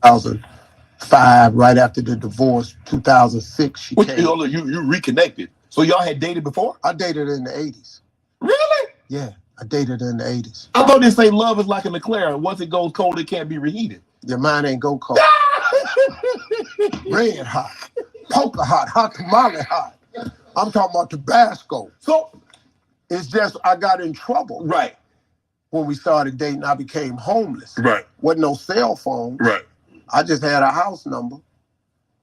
2005, right after the divorce. 2006, she Which, came. you reconnected. So y'all had dated before? I dated her in the 80s. Really? Yeah, I dated her in the 80s. I thought they say love is like a McLaren. Once it goes cold, it can't be reheated. Your mind ain't go cold. Red hot, poker hot, hot tamale hot. I'm talking about Tabasco. So it's just I got in trouble. Right. When we started dating, I became homeless. Right. Wasn't no cell phone. Right. I just had a house number.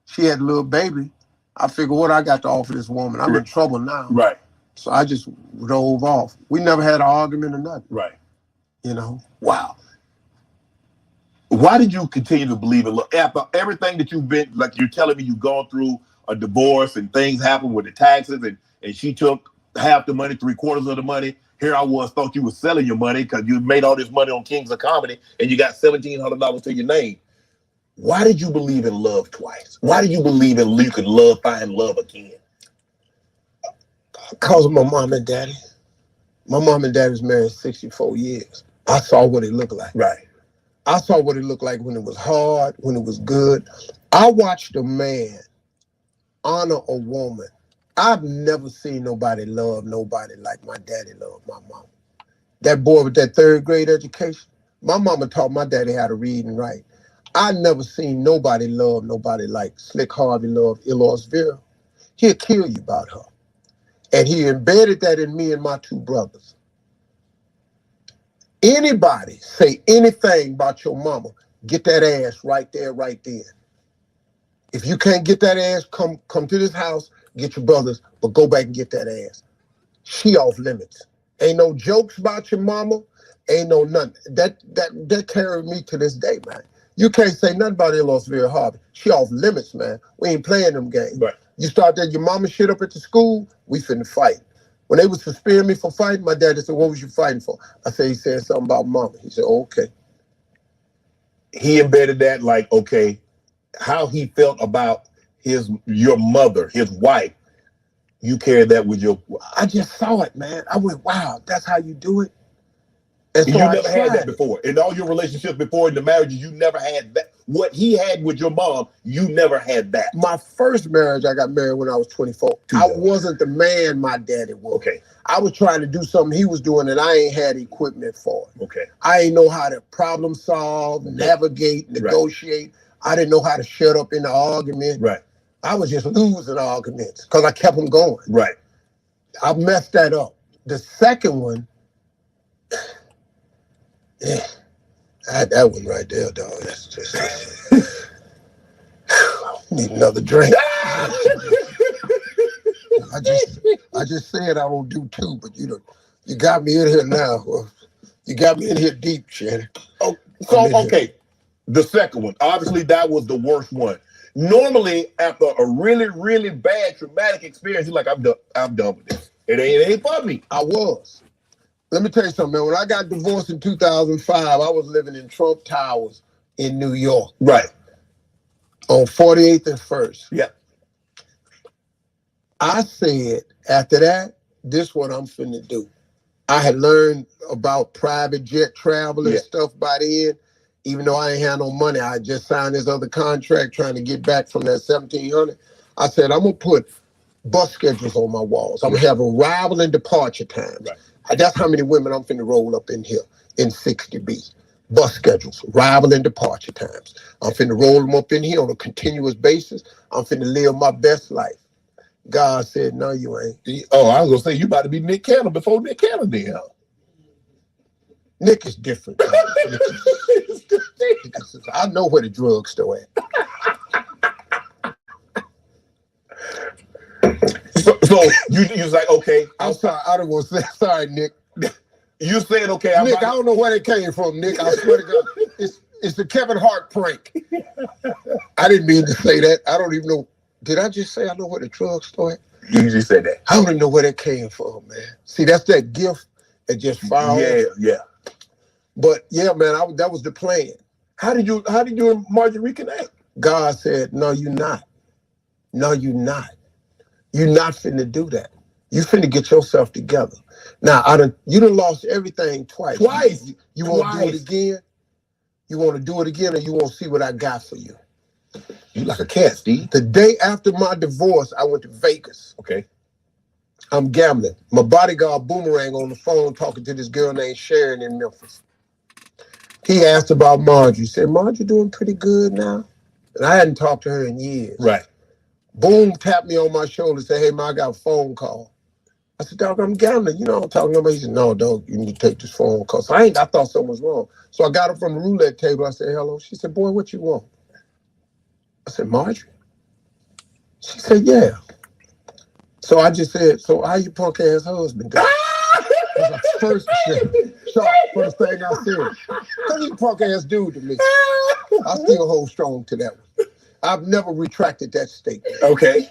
She had a little baby. I figured, what I got to offer this woman? I'm in trouble now. Right. So I just drove off. We never had an argument or nothing. Right. You know? Wow. Why did you continue to believe in love? After everything that you've been, like you're telling me, you've gone through a divorce and things happened with the taxes, and she took half the money, 3/4 of the money. Here I was, thought you were selling your money because you made all this money on Kings of Comedy and you got $1,700 to your name. Why did you believe in love twice? Why did you believe in you could find love again? Because of my mom and daddy. My mom and daddy was married 64 years. I saw what it looked like. Right. I saw what it looked like when it was hard, when it was good. I watched a man honor a woman. I've never seen nobody love nobody like my daddy loved my mama. That boy with that 3rd grade education, my mama taught my daddy how to read and write. I never seen nobody love nobody like Slick Harvey loved Eloise Vera. He'll kill you about her. And he embedded that in me and my 2 brothers. Anybody say anything about your mama, get that ass right there, right then. If you can't get that ass, come to this house, get your brothers, but go back and get that ass. She off limits. Ain't no jokes about your mama, ain't no nothing. That carried me to this day, man. You can't say nothing about Eloise Vera Harvey. She off limits, man. We ain't playing them games. Right. You start that your mama shit up at the school, we finna fight. When they was suspending me for fighting, my daddy said, what was you fighting for? I said, he said something about mama. He said, okay. He embedded that like, okay, how he felt about your mother, his wife, you carried that with your... I just saw it, man. I went, wow, that's how you do it? And so you never had that before. In all your relationships before, in the marriages, you never had that. What he had with your mom, you never had that. My first marriage, I got married when I was 24. I wasn't the man my daddy was. Okay. I was trying to do something he was doing and I ain't had equipment for it. Okay. I ain't know how to problem solve, navigate, negotiate. Right. I didn't know how to shut up in the argument. Right. I was just losing arguments because I kept them going. Right. I messed that up. The second one, yeah, that one right there, dog. That's just need another drink. I just said I won't do 2, but you got me in here now. You got me in here deep, Shannon. Oh, so okay, the second one. Obviously, that was the worst one. Normally, after a really, really bad traumatic experience, you're like, I'm done with this. It ain't for me. I was. Let me tell you something, man. When I got divorced in 2005, I was living in Trump Towers in New York. Right. On 48th and 1st. Yeah. I said, after that, this is what I'm finna do. I had learned about private jet travel and stuff by then. Even though I ain't had no money, I just signed this other contract trying to get back from that 1,700. I said, I'm gonna put bus schedules on my walls. I'm gonna have arrival and departure times. Right. That's how many women I'm finna roll up in here in 60B. Bus schedules, arrival and departure times. I'm finna roll them up in here on a continuous basis. I'm finna live my best life. God said, no, you ain't. Oh, I was gonna say, you about to be Nick Cannon before Nick Cannon did. Nick is different. I know where the drugstore at. So you was like, okay. I'm sorry. I don't want to say sorry, Nick. You said, okay. Nick, I don't know where it came from, Nick. I swear to God. It's the Kevin Hart prank. I didn't mean to say that. I don't even know. Did I just say I know where the drugstore at? You just said that. I don't even know where that came from, man. See, that's that gift that just found. Yeah. But yeah, man, that was the plan. How did you and Marjorie reconnect? God said, no, you're not. No, you're not. You're not finna do that. You finna get yourself together. Now, you done lost everything twice. Twice. You want to do it again? You want to do it again, or you want to see what I got for you? You like a cat, Steve. The day after my divorce, I went to Vegas. Okay. I'm gambling. My bodyguard Boomerang on the phone talking to this girl named Sharon in Memphis. He asked about Margie. He said, Margie doing pretty good now? And I hadn't talked to her in years. Right. Boom tapped me on my shoulder and said, hey, man, I got a phone call. I said, dog, I'm gambling. You know, I'm talking about. He said, no, dog, you need to take this phone call. So I thought something was wrong. So I got her from the roulette table. I said, hello. She said, boy, what you want? I said, Marjorie? She said, yeah. So I just said, so how your punk ass husband doing? That's the first thing I said. Because he's a punk ass dude to me. I still hold strong to that one. I've never retracted that statement. Okay.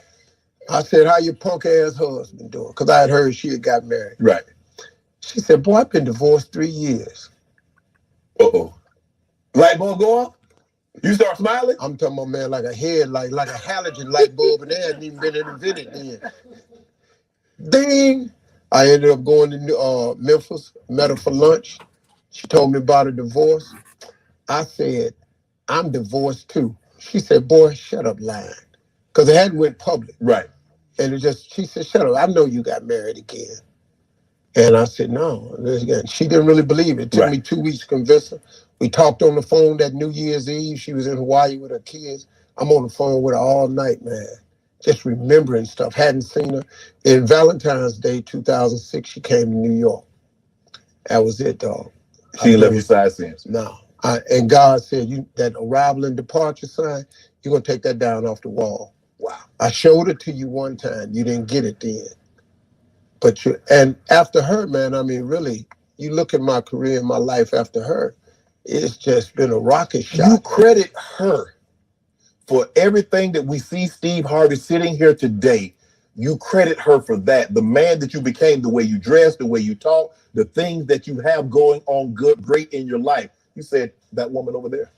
I said, how your punk ass husband doing? Because I had heard she had got married. Right. She said, boy, I've been divorced 3 years. Uh-oh. Light bulb go off? You start smiling? I'm talking about, man, like a halogen light bulb, and they hadn't even been invented then. Ding! I ended up going to Memphis, met her for lunch. She told me about a divorce. I said, I'm divorced too. She said, boy, shut up lying. Because it hadn't went public. Right. And she said, shut up, I know you got married again. And I said, no. She didn't really believe it. It took me 2 weeks to convince her. We talked on the phone that New Year's Eve. She was in Hawaii with her kids. I'm on the phone with her all night, man. Just remembering stuff. Hadn't seen her. In Valentine's Day 2006, she came to New York. That was it, dog. She ain't left your side since. No. And God said, that arrival and departure sign, you're going to take that down off the wall. Wow. I showed it to you one time. You didn't get it then. And after her, man, I mean, really, you look at my career and my life after her, it's just been a rocket shot. You credit her for everything that we see Steve Harvey sitting here today. You credit her for that. The man that you became, the way you dress, the way you talk, the things that you have going on great in your life. You said, that woman over there.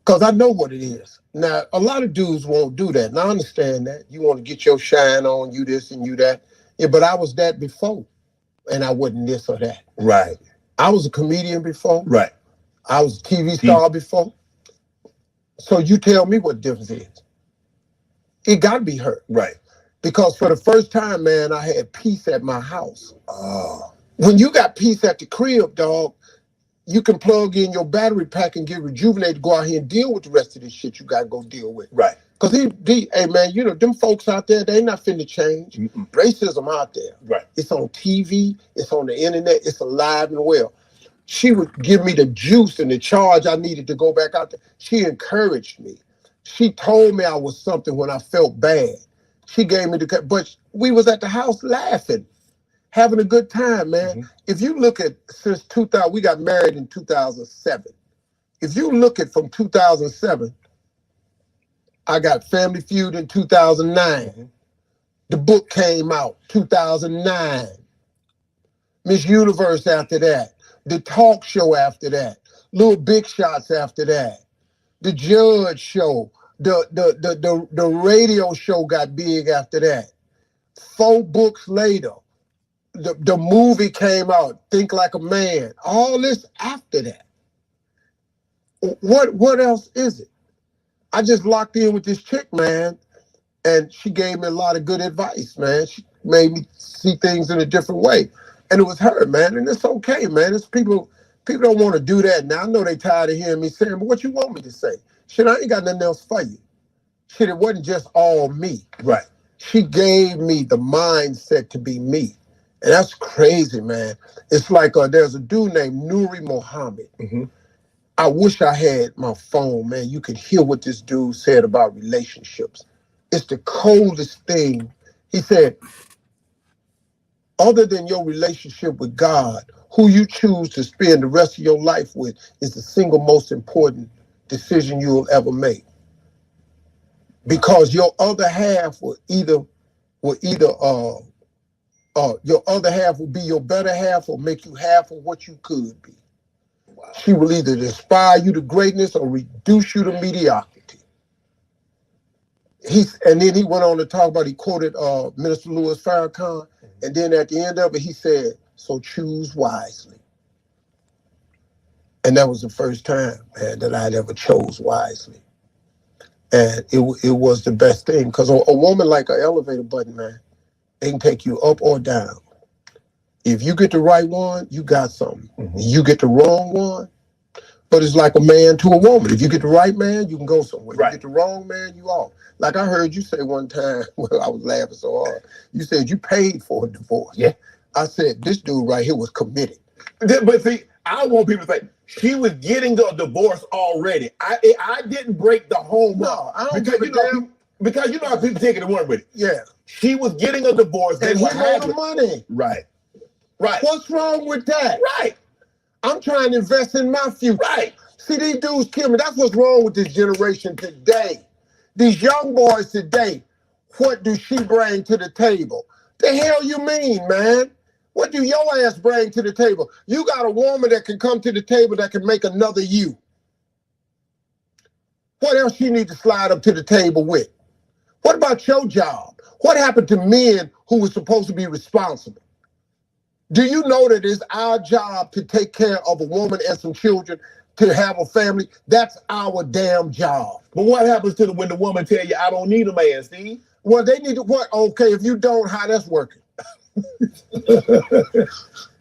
Because I know what it is. Now, a lot of dudes won't do that. And I understand that. You want to get your shine on, you this and you that. Yeah, but I was that before. And I wasn't this or that. Right. I was a comedian before. Right. I was a TV star before. So you tell me what the difference is. It got to be her. Right. Because for the first time, man, I had peace at my house. Oh. When you got peace at the crib, dog, you can plug in your battery pack and get rejuvenated, go out here and deal with the rest of this shit you got to go deal with. Right. Because, hey, man, you know, them folks out there, they not finna change. Mm-mm. Racism out there. Right. It's on TV. It's on the internet. It's alive and well. She would give me the juice and the charge I needed to go back out there. She encouraged me. She told me I was something when I felt bad. She gave me but we was at the house laughing, having a good time, man. Mm-hmm. If you look at since 2000, we got married in 2007. If you look at from 2007, I got Family Feud in 2009. Mm-hmm. The book came out 2009. Miss Universe after that. The talk show after that. Little Big Shots after that. The Judge show. The radio show got big after that. 4 books later, the movie came out, Think Like a Man. All this after that. What else is it? I just locked in with this chick, man, and she gave me a lot of good advice, man. She made me see things in a different way. And it was her, man, and it's okay, man. It's people don't want to do that. Now, I know they tired of hearing me saying, but what you want me to say? Shit, I ain't got nothing else for you. Shit, it wasn't just all me. Right. She gave me the mindset to be me. And that's crazy, man. It's like there's a dude named Nuri Muhammad. Mm-hmm. I wish I had my phone, man. You could hear what this dude said about relationships. It's the coldest thing. He said, other than your relationship with God, who you choose to spend the rest of your life with is the single most important decision you'll ever make. Because your other half will either your other half will be your better half or make you half of what you could be. Wow. She will either inspire you to greatness or reduce you to mediocrity. And then he went on to talk about, he quoted Minister Louis Farrakhan, and then at the end of it, he said, so choose wisely. And that was the first time, man, that I'd ever chose wisely. And it was the best thing, because a woman like an elevator button, man, they can take you up or down. If you get the right one, you got something. Mm-hmm. You get the wrong one, but it's like a man to a woman. If you get the right man, you can go somewhere. Right. You get the wrong man, you off. Like I heard you say one time, well, I was laughing so hard. You said you paid for a divorce. Yeah. I said, this dude right here was committed. But see, I want people to say she was getting a divorce already. I didn't break the home up. I don't because give a damn. Because you know how people take it to run with it. Yeah. She was getting a divorce. And Then he what owed happened? the money. Right. Right. What's wrong with that? Right. I'm trying to invest in my future. Right. See, these dudes kill me. That's what's wrong with this generation today. These young boys today, what do she bring to the table? The hell you mean, man? What do your ass bring to the table? You got a woman that can come to the table that can make another you. What else you need to slide up to the table with? What about your job? What happened to men who were supposed to be responsible? Do you know that it's our job to take care of a woman and some children, to have a family? That's our damn job. But what happens to when the woman tell you, I don't need a man, Steve? Well, they need to what? Okay, if you don't, how that's working? You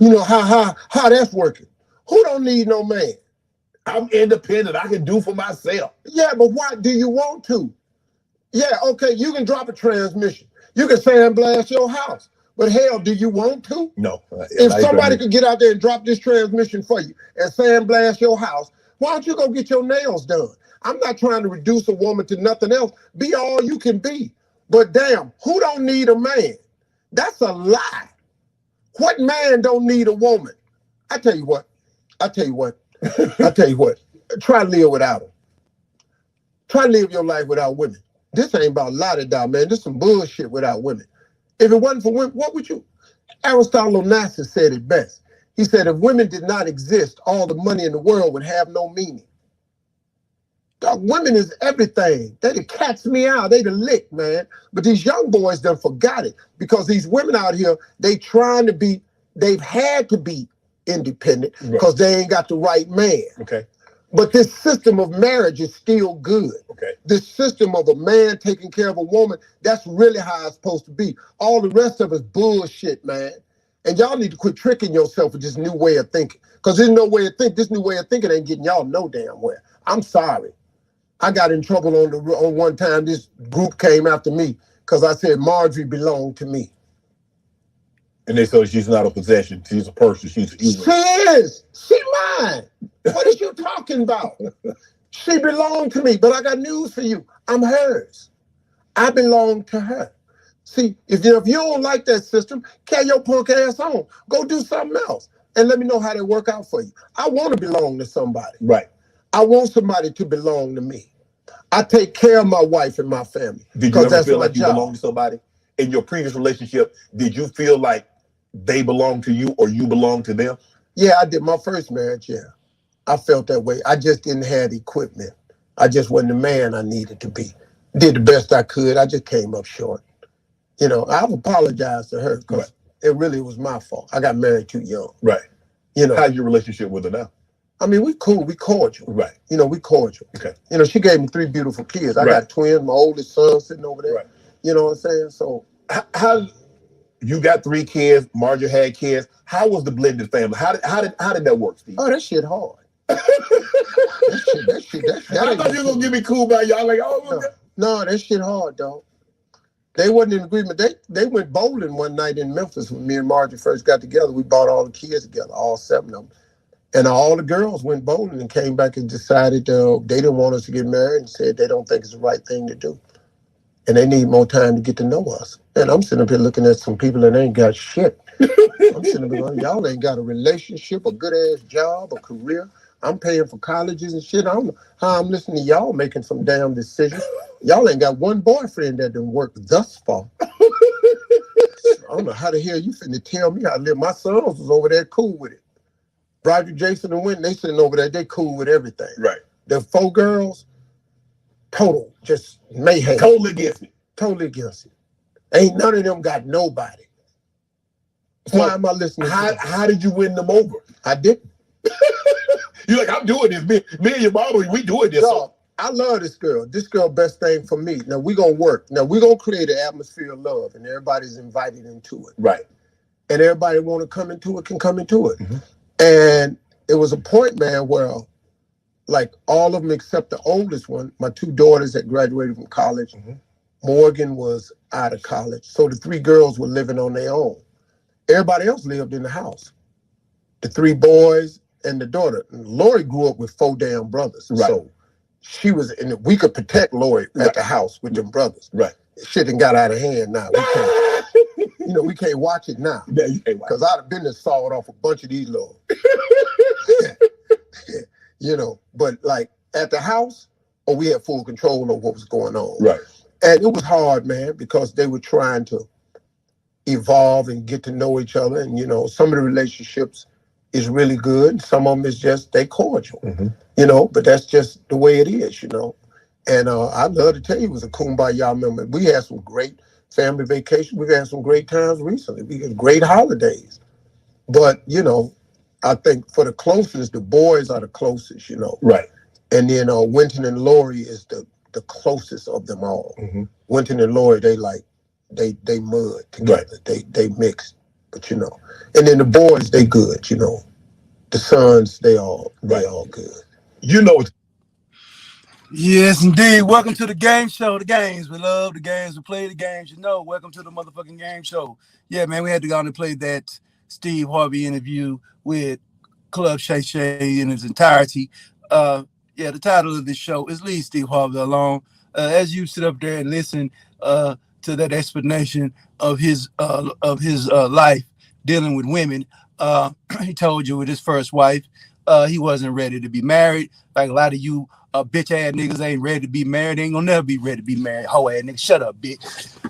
know, how that's working? Who don't need no man? I'm independent. I can do for myself. Yeah, but why do you want to? Yeah, okay, you can drop a transmission. You can sandblast your house. But hell, do you want to? No. If somebody could get out there and drop this transmission for you and sandblast your house, why don't you go get your nails done? I'm not trying to reduce a woman to nothing else. Be all you can be. But damn, who don't need a man? That's a lie. What man don't need a woman? I tell you what. Try to live without them. Try to live your life without women. This ain't about la-da-da, man. This is some bullshit without women. If it wasn't for women, what would you? Aristotle Onassis said it best. He said, if women did not exist, all the money in the world would have no meaning. Dog, women is everything. They the catch me out. They the lick, man. But these young boys done forgot it, because these women out here, they've had to be independent because they ain't got the right man. Okay. But this system of marriage is still good. Okay. This system of a man taking care of a woman, that's really how it's supposed to be. All the rest of it's bullshit, man. And y'all need to quit tricking yourself with this new way of thinking. Because there's no way of thinking. This new way of thinking ain't getting y'all no damn where. I'm sorry. I got in trouble on one time. This group came after me because I said Marjorie belonged to me. And they said she's not a possession. She's a person. She is. She mine. What are you talking about? She belonged to me. But I got news for you. I'm hers. I belong to her. See, if you don't like that system, carry your punk ass on. Go do something else. And let me know how they work out for you. I want to belong to somebody. Right. I want somebody to belong to me. I take care of my wife and my family. Did you ever feel like you belong to somebody? In your previous relationship, did you feel like they belong to you or you belong to them? Yeah, I did. My first marriage, yeah. I felt that way. I just didn't have the equipment. I just wasn't the man I needed to be. Did the best I could. I just came up short. You know, I've apologized to her because it really was my fault. I got married too young. Right. You know. How's your relationship with her now? I mean, we cool. We cordial. Right. You know, we cordial. Okay. You know, she gave me 3 beautiful kids. I got twins. My oldest son sitting over there. Right. You know what I'm saying? So how you got 3 kids? Marjorie had kids. How was the blended family? How did that work, Steve? Oh, that shit hard. that I thought you were gonna give me cool by y'all. Like, oh, no, that shit hard, dog. They wasn't in agreement. They went bowling one night in Memphis when me and Marjorie first got together. We brought all the kids together, all 7 of them. And all the girls went bowling and came back and decided they didn't want us to get married and said they don't think it's the right thing to do. And they need more time to get to know us. And I'm sitting up here looking at some people that ain't got shit. I'm sitting up here going, y'all ain't got a relationship, a good-ass job, a career. I'm paying for colleges and shit. I don't know how I'm listening to y'all making some damn decisions. Y'all ain't got one boyfriend that done work thus far. I don't know how the hell you finna tell me how to live. My sons was over there cool with it. Roger, Jason, and Wynn, they sitting over there, they cool with everything. Right. The 4 girls, total, just mayhem. Totally against it. Totally against it. Ain't none of them got nobody. So why am I listening to how did you win them over? I didn't. You're like, I'm doing this. Me and your mama, we doing this. Dog, I love this girl. This girl, best thing for me. Now we gonna work. Now we gonna create an atmosphere of love, and everybody's invited into it. Right. And everybody want to come into it can come into it. Mm-hmm. And it was a point, man, where like all of them except the oldest one, my two daughters that graduated from college. Mm-hmm. Morgan was out of college, so the three girls were living on their own. Everybody else lived in the house. The three boys and the daughter. Lori grew up with 4 damn brothers. Right. So she was in it. We could protect Lori at the house with them brothers. Right. Shit done got out of hand now. We can't, we can't watch it now. Yeah, you can't watch it. Because I'd have been there sawed off a bunch of these little. But like at the house, we had full control of what was going on. Right. And it was hard, man, because they were trying to evolve and get to know each other. And, some of the relationships is really good. Some of them is just, they cordial, but that's just the way it is, And I'd love to tell you it was a kumbaya moment. We had some great family vacations. We've had some great times recently. We had great holidays. But, I think for the closest, the boys are the closest, Right. And then Winton and Lori is the closest of them all. Mm-hmm. Winton and Lori, they mud together. Right. They mix, but and then the boys, they good, The sons, they all good. Yes, indeed. Welcome to the game show. The games. We love the games. We play the games. Welcome to the motherfucking game show. Yeah, man, we had to go on and play that Steve Harvey interview with Club Shay Shay in its entirety. The title of this show is Leave Steve Harvey Alone. As you sit up there and listen to that explanation of his life dealing with women, he told you with his first wife, he wasn't ready to be married. Like a lot of you bitch ass niggas ain't ready to be married. They ain't gonna never be ready to be married. Hoe ass nigga, shut up, bitch.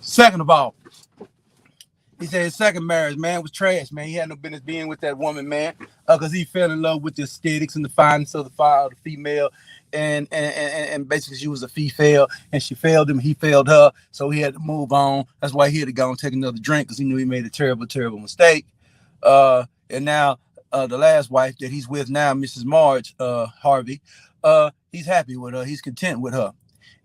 Second of all, he said his second marriage, man, was trash, man. He had no business being with that woman, man, because he fell in love with the aesthetics and the fineness of the female, and basically she was a female, and she failed him, he failed her, so he had to move on. That's why he had to go and take another drink, because he knew he made a terrible, terrible mistake. And now the last wife that he's with now, Mrs. Marge Harvey, he's happy with her. He's content with her.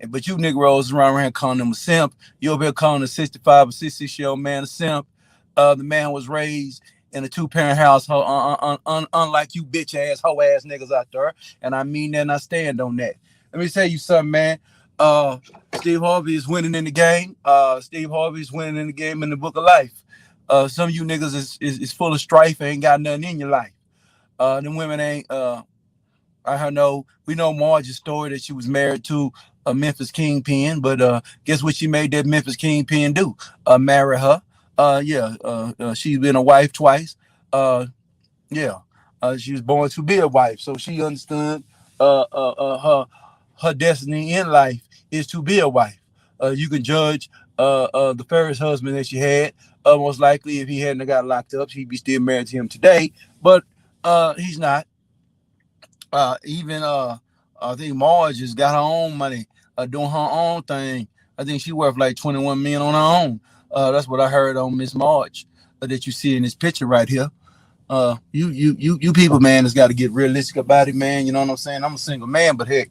But you Negroes around here calling him a simp. You over here calling a 65 or 66-year-old man a simp. The man was raised in a 2-parent household, unlike you bitch-ass, hoe-ass niggas out there. And I mean that and I stand on that. Let me tell you something, man. Steve Harvey is winning in the game. Steve Harvey is winning in the game in the book of life. Some of you niggas is full of strife, ain't got nothing in your life. Them women ain't... we know Marge's story that she was married to a Memphis kingpin, but guess what she made that Memphis kingpin do? Marry her. She's been a wife twice. She was born to be a wife, so she understood her destiny in life is to be a wife. You can judge the first husband that she had. Most likely, if he hadn't got locked up, she'd be still married to him today. But he's not. I think Marge has got her own money, doing her own thing. I think she worth like 21 million on her own. That's what I heard on Miss Marge that you see in this picture right here. You people, man, has got to get realistic about it, man. You know what I'm saying? I'm a single man, but heck,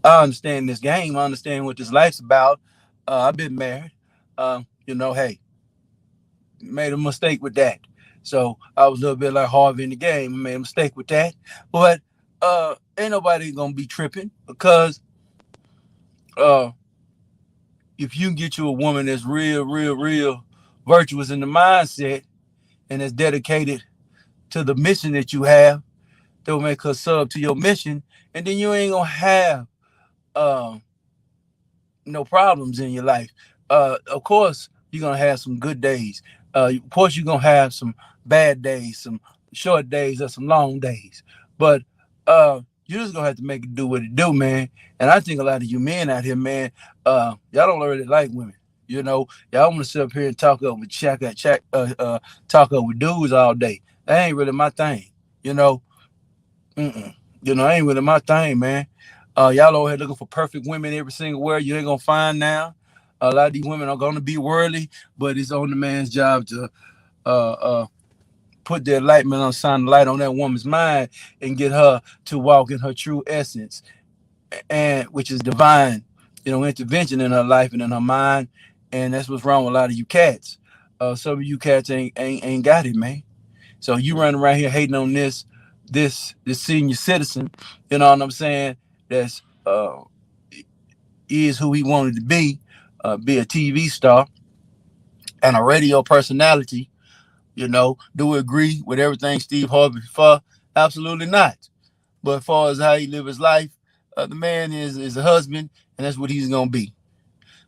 I understand this game. I understand what this life's about. I've been married. Hey, made a mistake with that. So I was a little bit like Harvey in the game. I made a mistake with that, but ain't nobody gonna be tripping, because if you can get you a woman that's real virtuous in the mindset and is dedicated to the mission that you have, they'll make her sub to your mission, and then you ain't gonna have no problems in your life. Of course, you're gonna have some good days. Of course, you're gonna have some bad days, some short days, or some long days. But you're just gonna have to make it do what it do, man. And I think a lot of you men out here, man, y'all don't really like women. Y'all want to sit up here and talk up with talk up with dudes all day. That ain't really my thing. Ain't really my thing, man. Y'all over here looking for perfect women every single where you ain't gonna find now. A lot of these women are gonna be worldly, but it's on the man's job to put the enlightenment on, shine the light on that woman's mind and get her to walk in her true essence, and which is divine, intervention in her life and in her mind. And that's what's wrong with a lot of you cats. Some of you cats ain't got it, man. So you run around here hating on this senior citizen, you know what I'm saying? That's is who he wanted to be a TV star and a radio personality. Do we agree with everything Steve Harvey for? Absolutely not. But as far as how he live his life, the man is a husband, and that's what he's gonna be.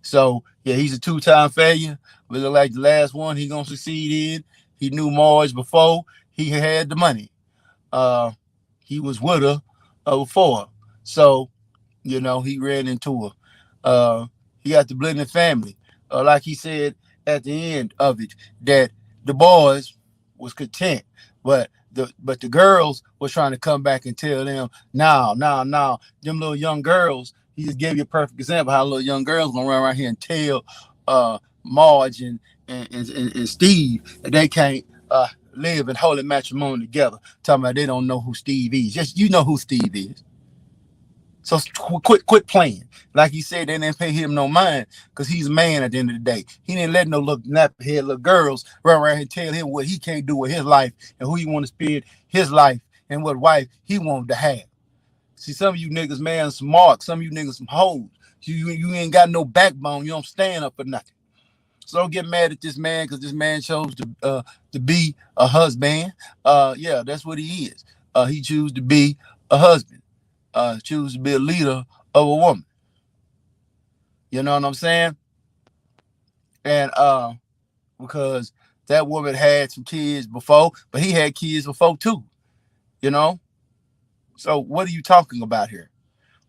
So yeah, he's a two-time failure. But look like the last one he gonna succeed in. He knew Marge before he had the money. Uh, he was with her before, so he ran into her. Uh, he got the blended family. Like he said at the end of it, that the boys was content, but the girls was trying to come back and tell them, now, them little young girls. He just gave you a perfect example how little young girls gonna run around here and tell Marge and Steve that they can't live in holy matrimony together. Talking about they don't know who Steve is. Just you know who Steve is. So quit playing. Like he said, they didn't pay him no mind because he's a man at the end of the day. He didn't let no little nappy head little girls run around and tell him what he can't do with his life and who he want to spend his life and what wife he wanted to have. See, some of you niggas, man, some marks. Some of you niggas, some hoes. You ain't got no backbone. You don't stand up for nothing. So don't get mad at this man because this man chose to be a husband. Yeah, that's what he is. He chose to be a husband. Choose to be a leader of a woman. You know what I'm saying? And because that woman had some kids before, but he had kids before too. You know? So what are you talking about here?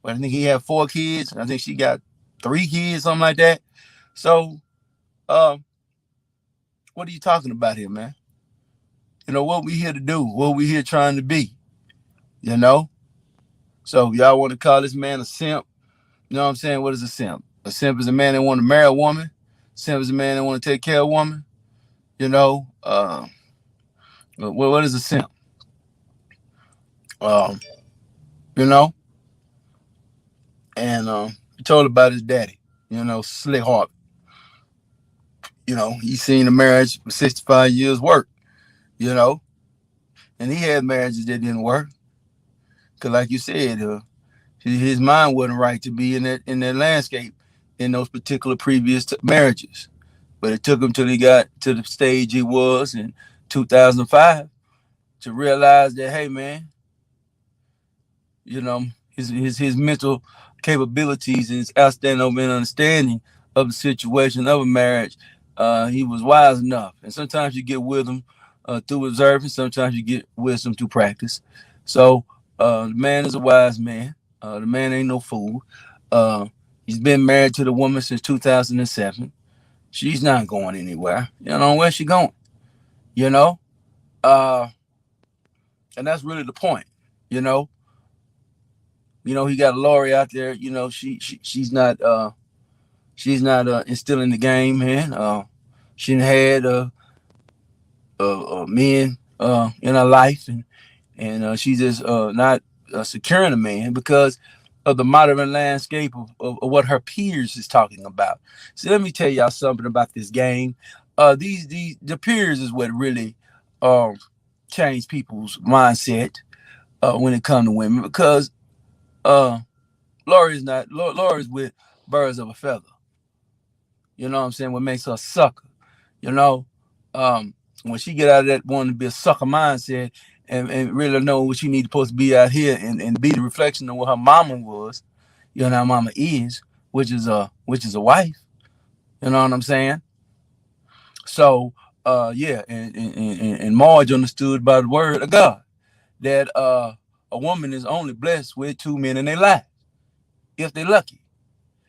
Well, I think he had 4 kids. I think she got 3 kids, something like that. So what are you talking about here, man? What we here to do, what we here trying to be, you know? So y'all want to call this man a simp? You know what I'm saying? What is a simp? A simp is a man that want to marry a woman. Simp is a man that want to take care of a woman. What is a simp? Um, you know, and he told about his daddy. Slick Harvey. He seen a marriage for 65 years work. And he had marriages that didn't work. Cause like you said, his mind wasn't right to be in that landscape in those particular previous marriages. But it took him till he got to the stage he was in 2005 to realize that, hey man, you know, his mental capabilities and his outstanding understanding of the situation of a marriage, he was wise enough. And sometimes you get wisdom through observing, sometimes you get wisdom through practice. So the man is a wise man. The man ain't no fool. Uh, he's been married to the woman since 2007. She's not going anywhere. Where's she going? You know, uh, and that's really the point. You know, he got a Lori out there. She's not instilling the game, man. She had men in her life, and she's just not securing a man because of the modern landscape of what her peers is talking about. So let me tell y'all something about this game. The peers is what really um change people's mindset when it comes to women because uh Lori's with birds of a feather. You know what I'm saying? What makes her a sucker. You know, um, when she get out of that wanting to be a sucker mindset and really know what she need supposed to be out here and be the reflection of what her mama was, her mama is, which is a wife. You know what I'm saying? So yeah, and Marge understood by the word of God that a woman is only blessed with 2 men in their life, if they're lucky.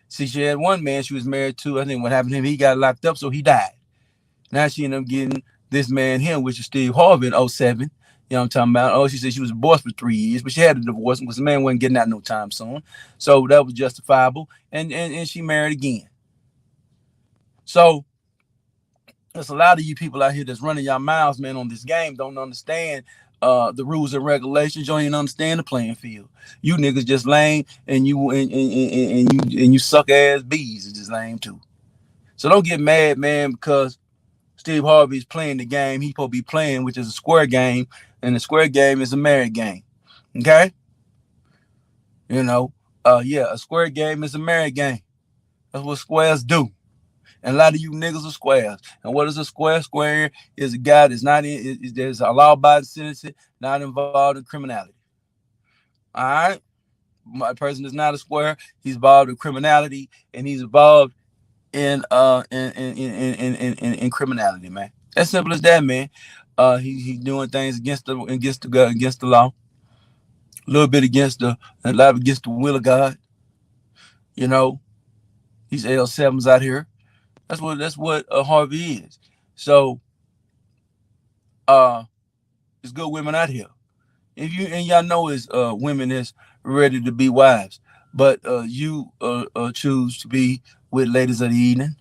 See, she had one man she was married to. I think what happened to him, he got locked up, so he died. Now she ended up getting this man here, which is Steve Harvey in '07. You know what I'm talking about? Oh, she said she was divorced for 3 years, but she had a divorce because the man wasn't getting out no time soon. So that was justifiable. And she married again. So There's a lot of you people out here that's running your mouths, man, on this game. Don't understand the rules and regulations. You don't even understand the playing field. You niggas just lame, and you suck ass bees is just lame too. So don't get mad, man, because Steve Harvey's playing the game he's supposed to be playing, which is a square game, and the square game is a married game. Okay, you know, yeah, a square game is a married game. That's what squares do. And a lot of you niggas are squares. And what is a square? Square is a guy that's not in, there's a law-abiding citizen, not involved in criminality. All right? My person is not a square. He's involved in criminality, and he's involved in criminality, man. As simple as that, man. He's doing things against the law, a little bit a lot against the will of God. You know, these L7s out here. That's what Harvey is. So uh there's good women out here. If you and y'all know is women that's ready to be wives. But you choose to be with ladies of the evening.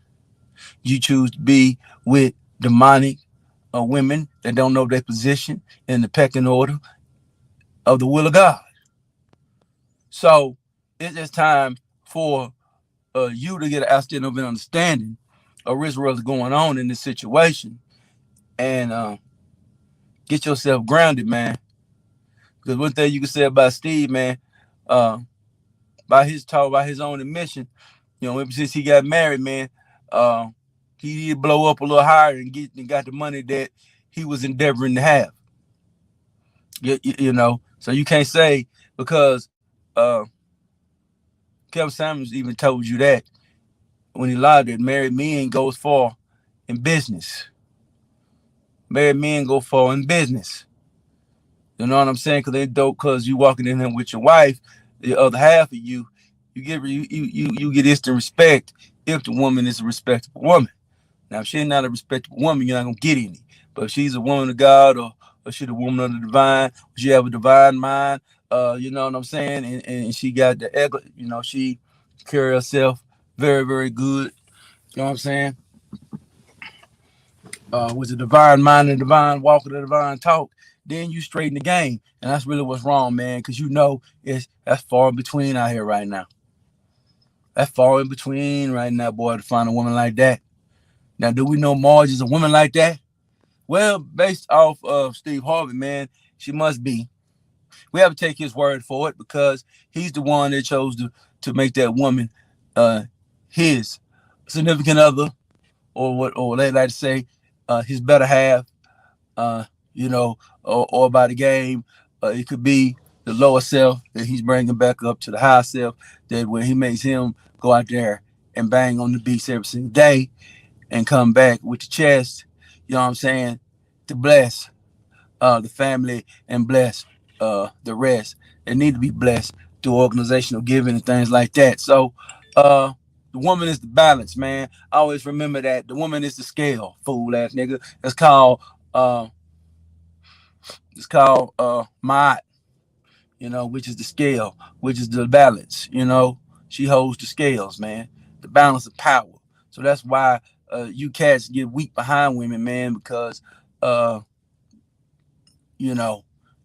You choose to be with demonic women that don't know their position in the pecking order of the will of God. So it's just time for you to get an outstanding of an understanding of what's going on in this situation and get yourself grounded, man. Because one thing you can say about Steve, man, uh, by his talk, by his own admission, ever since he got married, man, uh, he did blow up a little higher and got the money that he was endeavoring to have. So you can't say because Kevin Samuels even told you that when he lied that married men goes far in business. Married men go far in business. You know what I'm saying? Because they don't. Because you walking in here with your wife, the other half of you get instant respect if the woman is a respectable woman. Now, if she's not a respectable woman, you're not gonna get any. But if she's a woman of God or she's a woman of the divine, she have a divine mind, you know what I'm saying? And she got the she carry herself very, very good. You know what I'm saying? With the divine mind and divine walk of the divine talk, then you straighten the game. And that's really what's wrong, man, because that's far in between out here right now. That's far in between right now, boy, to find a woman like that. Now, do we know Marge is a woman like that? Well, based off of Steve Harvey, man, she must be. We have to take his word for it because he's the one that chose to make that woman his significant other, or they like to say, his better half, uh, or by the game. It could be the lower self that he's bringing back up to the high self, that when he makes him go out there and bang on the beats every single day and come back with the chest, you know what I'm saying, to bless the family and bless the rest. They need to be blessed through organizational giving and things like that. So the woman is the balance, man. I always remember that. The woman is the scale, fool ass nigga. Uh it's called Ma'at, which is the scale, which is the balance, She holds the scales, man. The balance of power. So that's why you cats get weak behind women, man, because the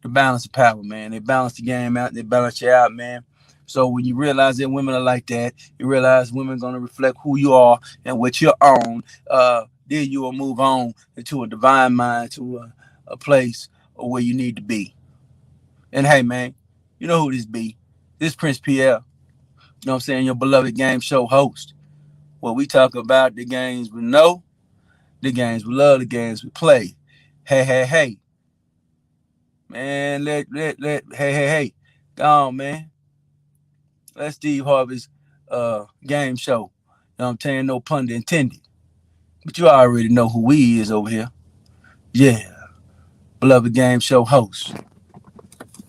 balance of power, man. They balance the game out, they balance you out, man. So when you realize that women are like that, you realize women are gonna reflect who you are and what you're on. Then you will move on into a divine mind, to a place where you need to be. And hey, man, you know who this be? This Prince Pierre. You know what I'm saying? Your beloved game show host. Where we talk about the games we know, the games we love, the games we play. Hey, hey, hey. Man, hey. Go on, man. Let Steve Harvey's game show. You know what I'm saying? No pun intended. But you already know who he is over here. Yeah. Beloved game show host.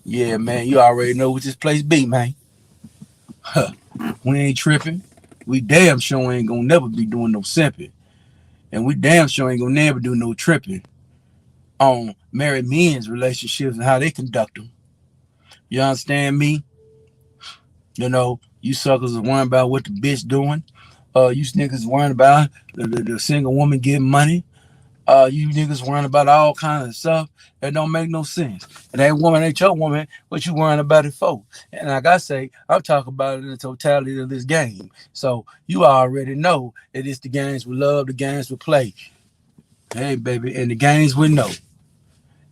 Yeah, man. You already know what this place be, man. Huh. We ain't tripping. We damn sure ain't gonna never be doing no simping. And we damn sure ain't gonna never do no tripping on married men's relationships and how they conduct them. You understand me? You suckers are worrying about what the bitch doing. You niggas worrying about the single woman getting money. You niggas worrying about all kinds of stuff that don't make no sense. And that woman ain't your woman. What you worrying about it for? And like I say, I'm talking about it in the totality of this game. So you already know that it's the games we love, the games we play. Hey, baby, and the games we know.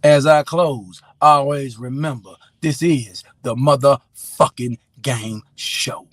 As I close, always remember this is the motherfucking game show.